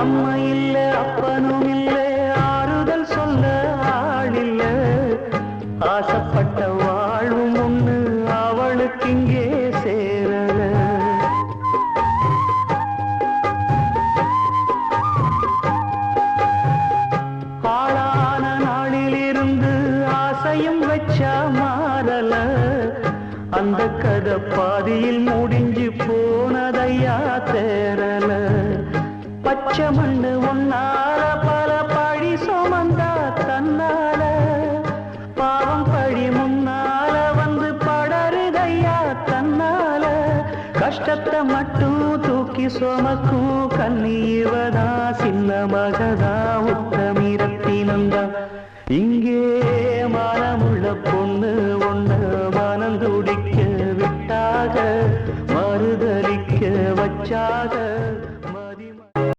அம்மா இல்ல அப்பனும் இல்ல ஆறுதல் சொல்ல ஆளில்ல ஆசைப்பட்ட வாழ்வும் ஒண்ணு அவளுக்கு இங்கே சேரல ஆளான நாளிலிருந்து ஆசையும் வச்சா மாறல அந்த கதை பாதியில் முடிஞ்சு போனதையா தேரல பச்சை மண்ணு ஒன்னால பல பழி சுமந்தா தன்னால பாவம் பழி முன்னால வந்து படருதையா தன்னால கஷ்டத்தை மட்டும் தூக்கி சுமக்கும் கண்ணீவதா சின்ன மகதா உத்தமிரத்தினந்தா இங்கே மனமுள்ள பொண்ணு ஒண்ணு மனம் துடிக்க விட்டாக மறுதலிக்க வச்சாக